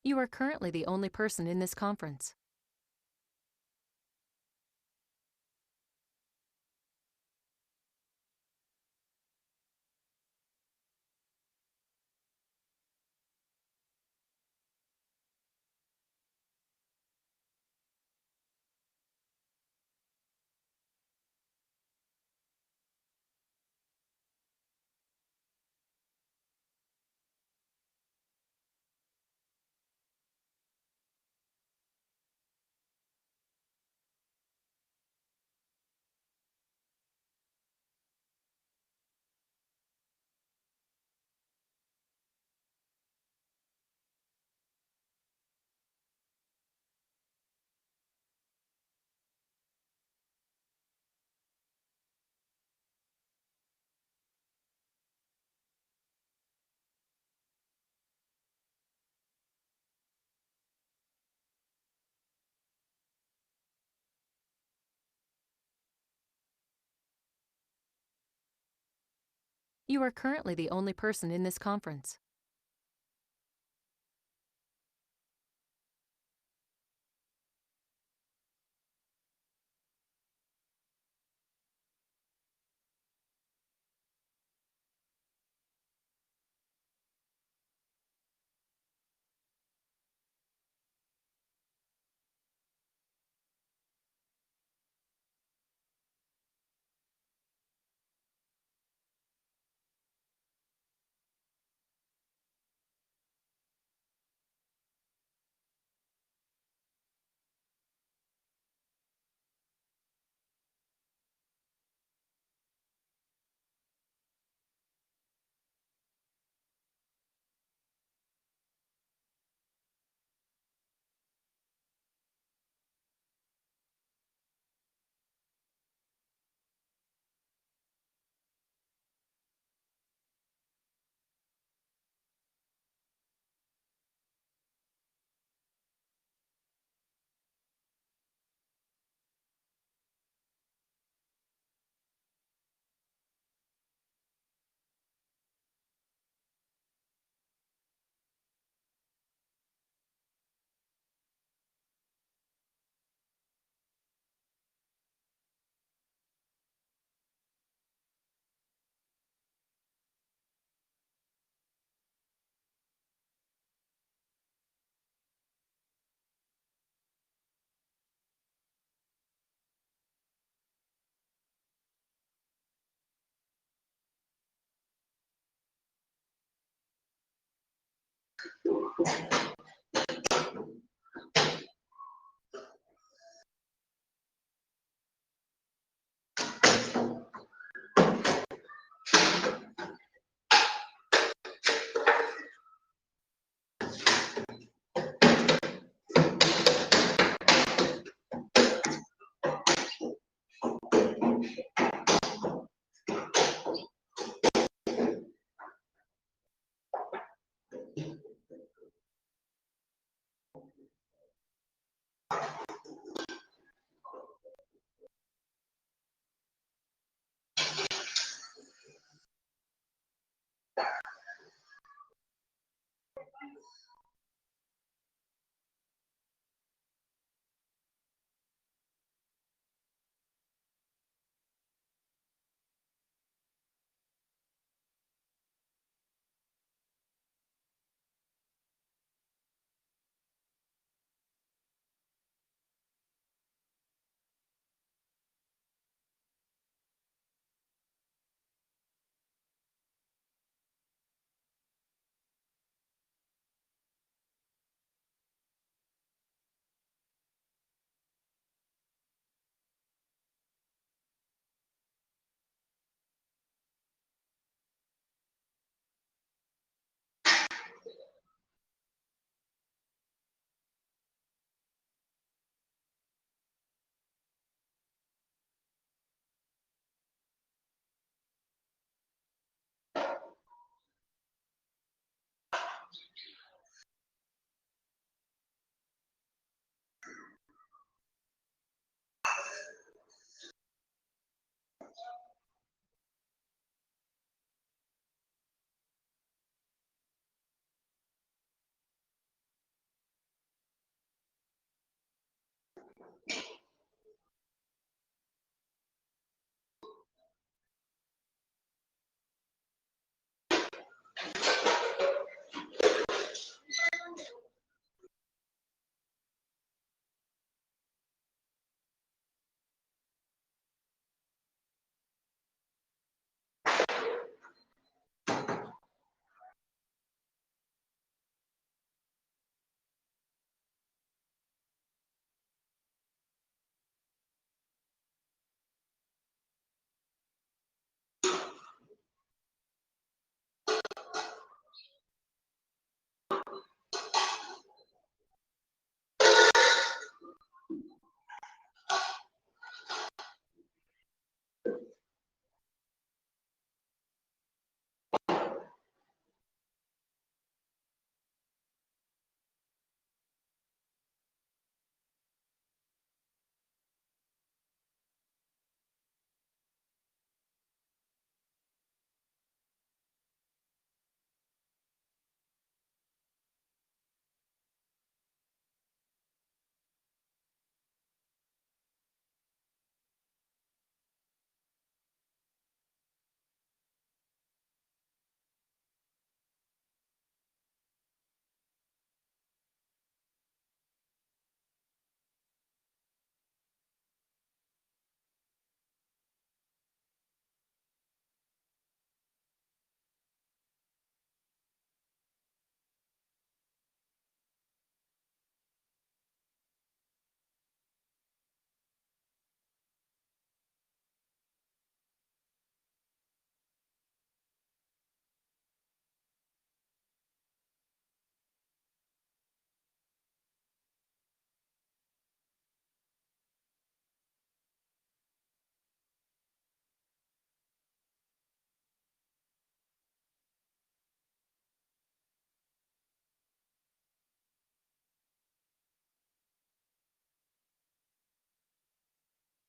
You are currently the only person in this conference. You are currently the only person in this conference.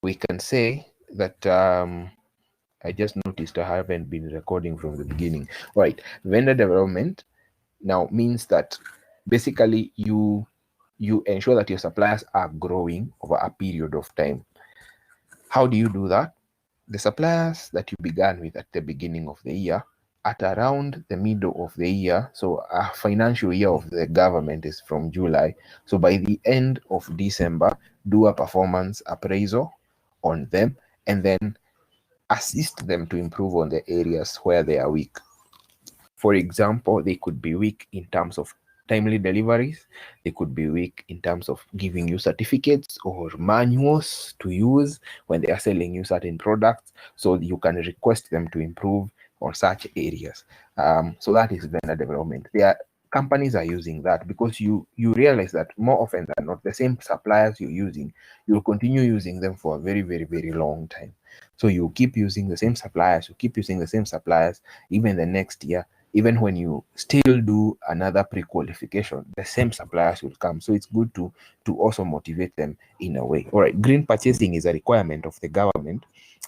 we can say that I just noticed I haven't been recording from the beginning. All right, vendor development now means that basically you ensure that your suppliers are growing over a period of time. How do you do that? The suppliers that you began with at the beginning of the year, at around the middle of the year, so a financial year of the government is from July. So by the end of December, do a performance appraisal on them and then assist them to improve on the areas where they are weak. For example, they could be weak in terms of timely deliveries. They could be weak in terms of giving you certificates or manuals to use when they are selling you certain products. So you can request them to improve on such areas. So that is vendor development. Companies are using that because you realize that more often than not, the same suppliers you're using, you'll continue using them for a very, very, very long time. So you keep using the same suppliers, even the next year. Even when you still do another pre-qualification, the same suppliers will come. So it's good to also motivate them in a way. All right, green purchasing is a requirement of the government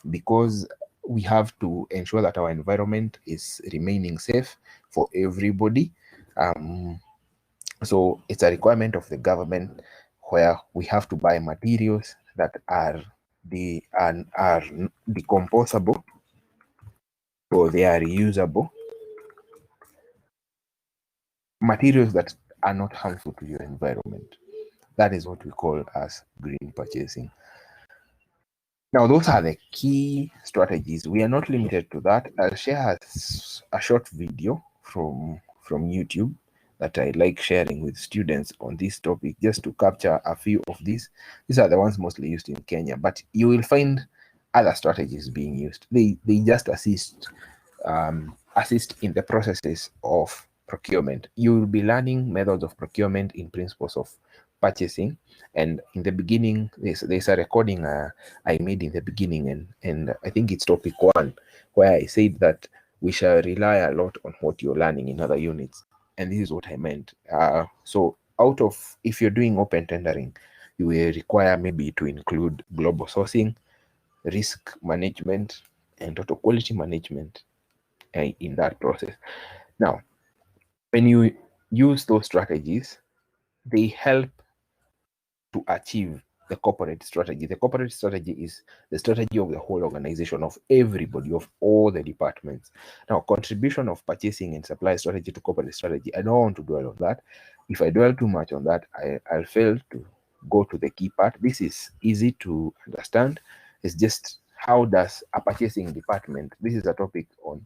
because we have to ensure that our environment is remaining safe for everybody. So it's a requirement of the government where we have to buy materials that are decomposable or they are reusable, materials that are not harmful to your environment. That is what we call as green purchasing. Now, those are the key strategies. We are not limited to that. I'll share a short video from YouTube that I like sharing with students on this topic, just to capture a few of these. These are the ones mostly used in Kenya, but you will find other strategies being used. They just assist in the processes of procurement. You will be learning methods of procurement in principles of purchasing. And in the beginning, there's a recording I made in the beginning, and I think it's topic 1, where I said that we shall rely a lot on what you're learning in other units. And this is what I meant. So if you're doing open tendering, you will require maybe to include global sourcing, risk management, and total quality management in that process. Now, when you use those strategies, they help to achieve the corporate strategy. The corporate strategy is the strategy of the whole organization, of everybody, of all the departments. Now, contribution of purchasing and supply strategy to corporate strategy, I don't want to dwell on that. If I dwell too much on that, I'll fail to go to the key part. This is easy to understand. It's just how does a purchasing department, this is a subtopic on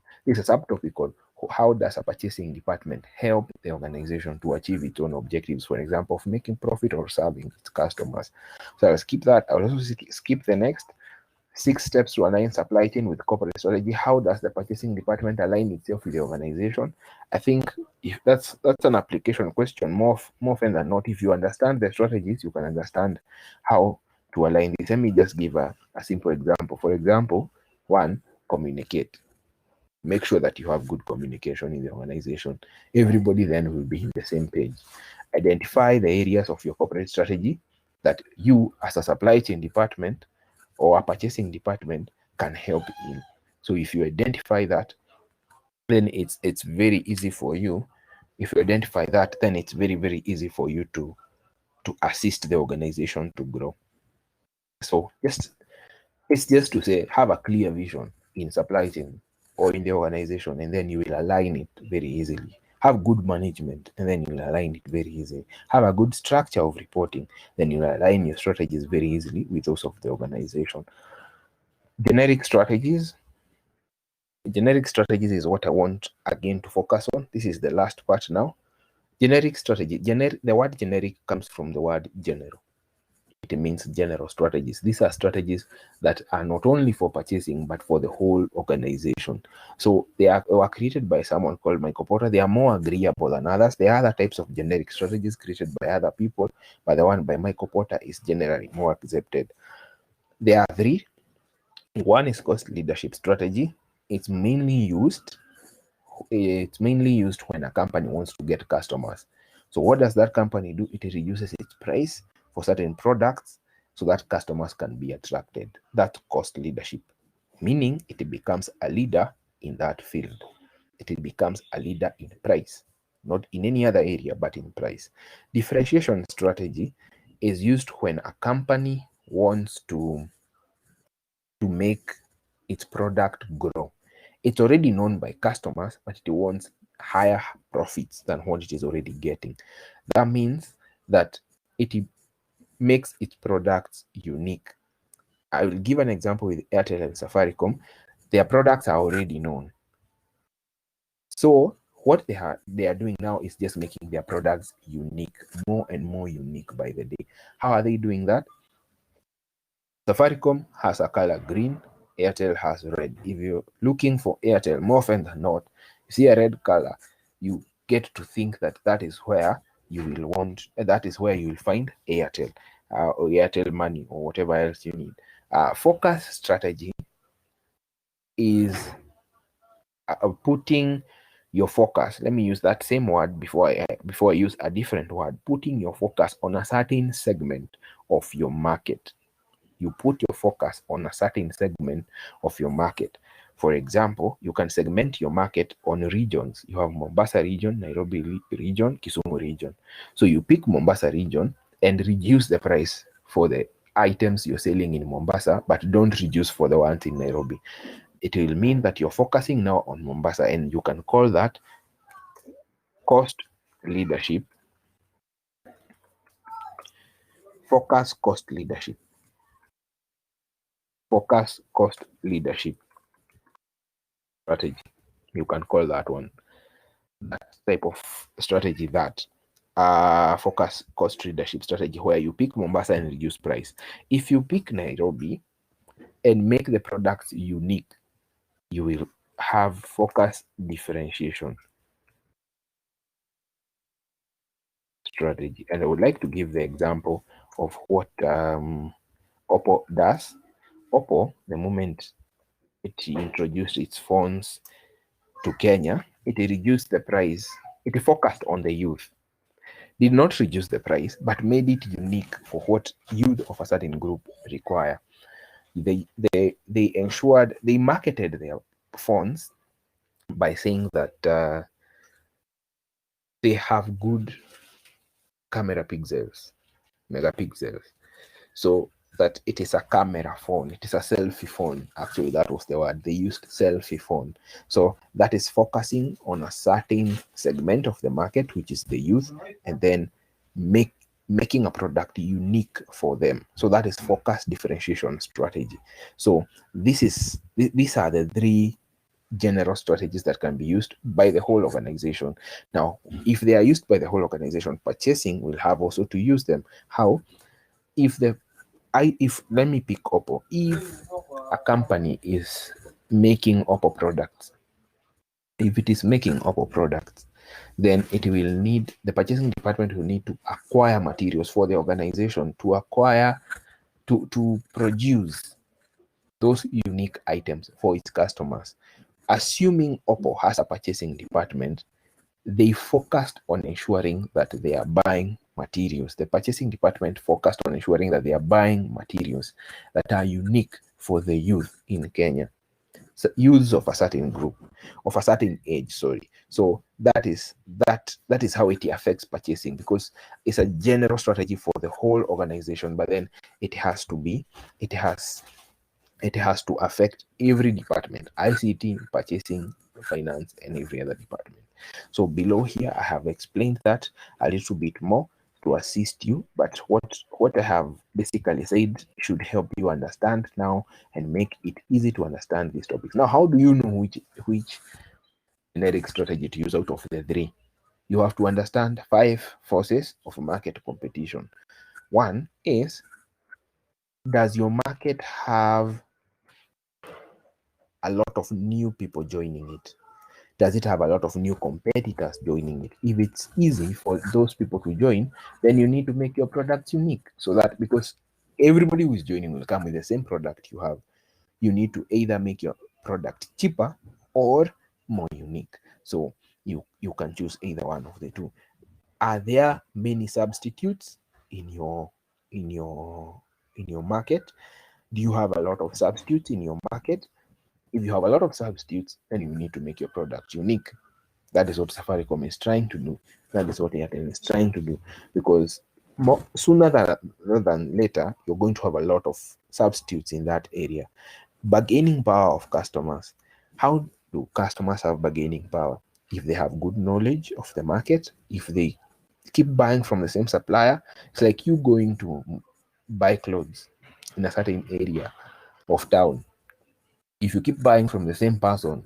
how does a purchasing department help the organization to achieve its own objectives, for example, of making profit or serving its customers. So I'll skip that. I'll also skip the next 6 steps to align supply chain with corporate strategy. How does the purchasing department align itself with the organization? I think if that's an application question. More often than not, if you understand the strategies, you can understand how to align this. Let me just give a simple example. For example, 1, communicate. Make sure that you have good communication in the organization. Everybody then will be in the same page. Identify the areas of your corporate strategy that you, as a supply chain department or a purchasing department, can help in. So if you identify that, then it's very easy for you. If you identify that, then it's very, very easy for you to assist the organization to grow. So it's just to say, have a clear vision in supply chain or in the organization, and then you will align it very easily. Have good management, and then you'll align it very easily. Have a good structure of reporting, then you'll align your strategies very easily with those of the organization. Generic strategies is what I want again to focus on. This is the last part now. Generic strategy. The word generic comes from the word general. It means general strategies. These are strategies that are not only for purchasing, but for the whole organization. So they were created by someone called Michael Porter. They are more agreeable than others. There are other types of generic strategies created by other people, but the one by Michael Porter is generally more accepted. There are 3. One is cost leadership strategy. It's mainly used when a company wants to get customers. So what does that company do? It reduces its price for certain products so that customers can be attracted. That's cost leadership, meaning it becomes a leader in that field. It becomes a leader in price, not in any other area, but in price. Differentiation strategy is used when a company wants to make its product grow. It's already known by customers, but it wants higher profits than what it is already getting. That means that it makes its products unique. I will give an example with Airtel and Safaricom. Their products are already known. So what they are doing now is just making their products unique, more and more unique by the day. How are they doing that? Safaricom has a color green, Airtel has red. If you're looking for Airtel, more often than not, you see a red color, you get to think that that is where you will want, that is where you will find Airtel or Airtel Money or whatever else you need. Focus strategy is putting your focus. Let me use that same word before I use a different word. Putting your focus on a certain segment of your market. You put your focus on a certain segment of your market. For example, you can segment your market on regions. You have Mombasa region, Nairobi region, Kisumu region. So you pick Mombasa region and reduce the price for the items you're selling in Mombasa, but don't reduce for the ones in Nairobi. It will mean that you're focusing now on Mombasa, and you can call that cost leadership. Focus cost leadership. Focus cost leadership strategy. You can call that one. That type of strategy, that focus cost leadership strategy, where you pick Mombasa and reduce price. If you pick Nairobi and make the products unique, you will have focus differentiation strategy. And I would like to give the example of what Oppo does. Oppo, the moment it introduced its phones to Kenya, it reduced the price. It focused on the youth. Did not reduce the price, but made it unique for what youth of a certain group require. They ensured, they marketed their phones by saying that they have good camera pixels, megapixels. So that it is a camera phone, it is a selfie phone. Actually, that was the word they used, selfie phone. So that is focusing on a certain segment of the market, which is the youth, and then making a product unique for them. So that is focus differentiation strategy. So these are the three general strategies that can be used by the whole organization. Now, if they are used by the whole organization, purchasing will have also to use them. How? If let me pick Oppo. If a company is making Oppo products, if it is making Oppo products, then it will need, the purchasing department will need to acquire materials for the organization to acquire, to produce those unique items for its customers. Assuming Oppo has a purchasing department, they focused on ensuring that they are buying materials. The purchasing department focused on ensuring that they are buying materials that are unique for the youth in Kenya. So youths of a certain group, of a certain age, sorry. So that is how it affects purchasing, because it's a general strategy for the whole organization, but then it has to affect every department: ICT, purchasing, finance, and every other department. So below here, I have explained that a little bit more to assist you, but what I have basically said should help you understand now and make it easy to understand these topics. Now, how do you know which generic strategy to use out of the three? You have to understand 5 forces of market competition. One is, does your market have a lot of new people joining it? Does it have a lot of new competitors joining it? If it's easy for those people to join, then you need to make your product unique, so that, because everybody who is joining will come with the same product you have, you need to either make your product cheaper or more unique. So you can choose either one of the two. Are there many substitutes in your in your market? Do you have a lot of substitutes in your market? If you have a lot of substitutes, then you need to make your product unique. That is what Safaricom is trying to do. That is what Airtel is trying to do, because sooner rather than later, you're going to have a lot of substitutes in that area. Bargaining power of customers. How do customers have bargaining power? If they have good knowledge of the market, if they keep buying from the same supplier. It's like you going to buy clothes in a certain area of town. If you keep buying from the same person,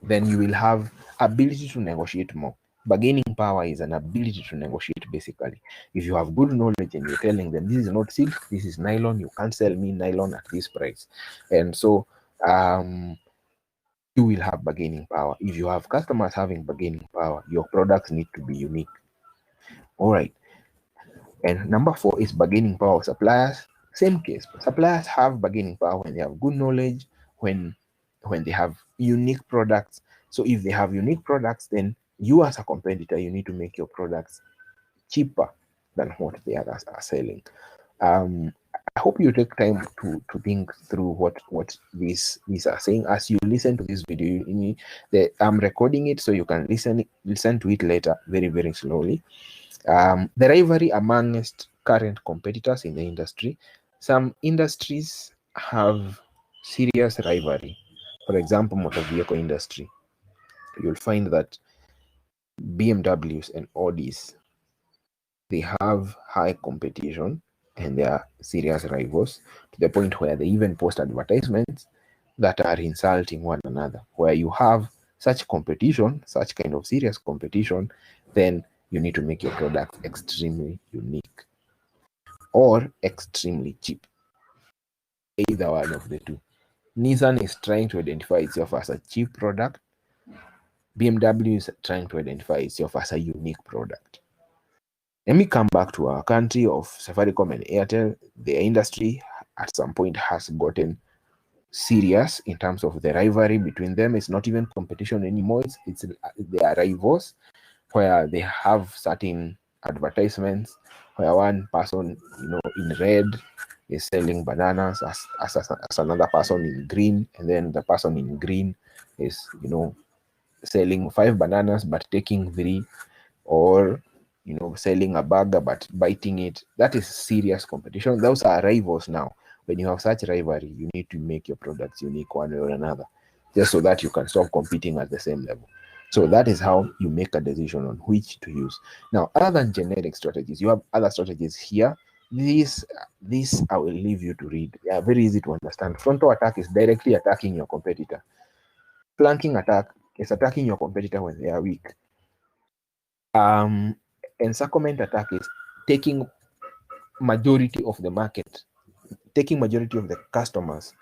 then you will have ability to negotiate more. Bargaining power is an ability to negotiate, basically. If you have good knowledge and you're telling them, this is not silk, this is nylon, you can't sell me nylon at this price. And so you will have bargaining power. If you have customers having bargaining power, your products need to be unique. All right. And number 4 is bargaining power of suppliers. Same case. Suppliers have bargaining power when they have good knowledge, when they have unique products. So if they have unique products, then you as a competitor, you need to make your products cheaper than what the others are selling. I hope you take time to think through what these are saying as you listen to this video. I'm recording it so you can listen to it later very, very slowly. The rivalry amongst current competitors in the industry. Some industries have serious rivalry. For example, motor vehicle industry. You'll find that BMWs and Audis, they have high competition and they are serious rivals, to the point where they even post advertisements that are insulting one another. Where you have such competition, such kind of serious competition, then you need to make your product extremely unique or extremely cheap. Either one of the two. Nissan is trying to identify itself as a cheap product. BMW is trying to identify itself as a unique product. Let me come back to our country of Safaricom and Airtel. The industry at some point has gotten serious in terms of the rivalry between them. It's not even competition anymore. It's they are rivals, where they have certain advertisements where one person, in red is selling bananas as another person in green, and then the person in green is, selling 5 bananas but taking 3, or selling a burger but biting it. That is serious competition. Those are rivals now. When you have such rivalry, you need to make your products unique one way or another, just so that you can stop competing at the same level. So that is how you make a decision on which to use. Now, other than generic strategies, you have other strategies here. This I will leave you to read. They are very easy to understand. Frontal attack is directly attacking your competitor. Flanking attack is attacking your competitor when they are weak. Encirclement attack is taking majority of the market, taking majority of the customers,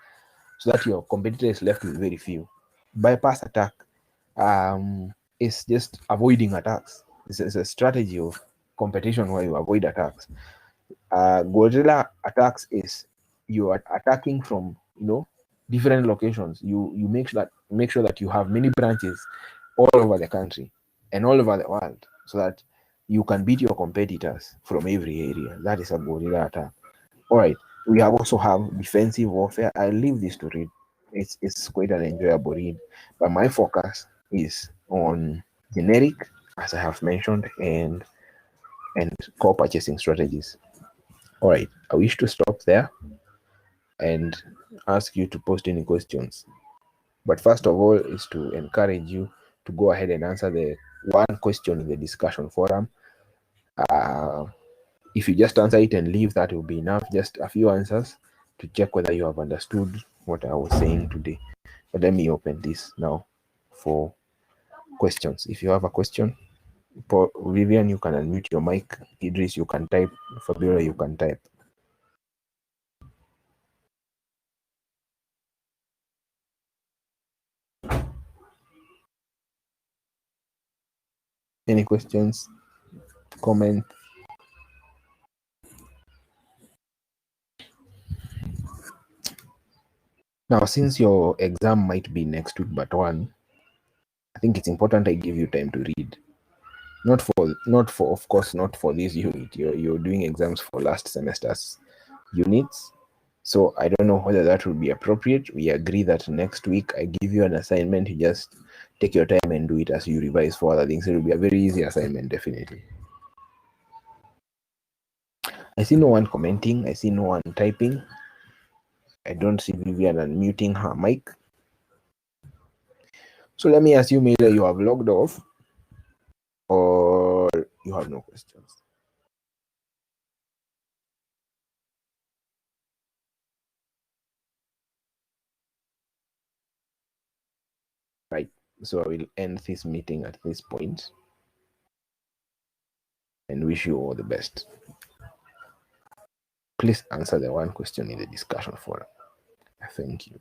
so that your competitor is left with very few. Bypass attack is just avoiding attacks. It's a strategy of competition where you avoid attacks. Guerrilla attacks is you are attacking from different locations. You make sure that you have many branches all over the country and all over the world, so that you can beat your competitors from every area. That is a guerrilla attack. All right. We also have defensive warfare. I leave this to read. It's quite an enjoyable read, but my focus is on generic, as I have mentioned, and core purchasing strategies. All right. I wish to stop there and ask you to post any questions. But first of all is to encourage you to go ahead and answer the one question in the discussion forum. If you just answer it and leave, that will be enough. Just a few answers to check whether you have understood what I was saying today. But let me open this now for questions. If you have a question, Vivian, you can unmute your mic. Idris, you can type. Fabiola, you can type. Any questions? Comment? Now, since your exam might be next week but one, I think it's important I give you time to read. Not for of course, not for this unit. You're doing exams for last semester's units. So I don't know whether that would be appropriate. We agree that next week I give you an assignment, you just take your time and do it as you revise for other things. It will be a very easy assignment, definitely. I see no one commenting. I see no one typing. I don't see Vivian unmuting her mic. So let me assume either you have logged off or you have no questions. Right. So I will end this meeting at this point and wish you all the best. Please answer the one question in the discussion forum. Thank you.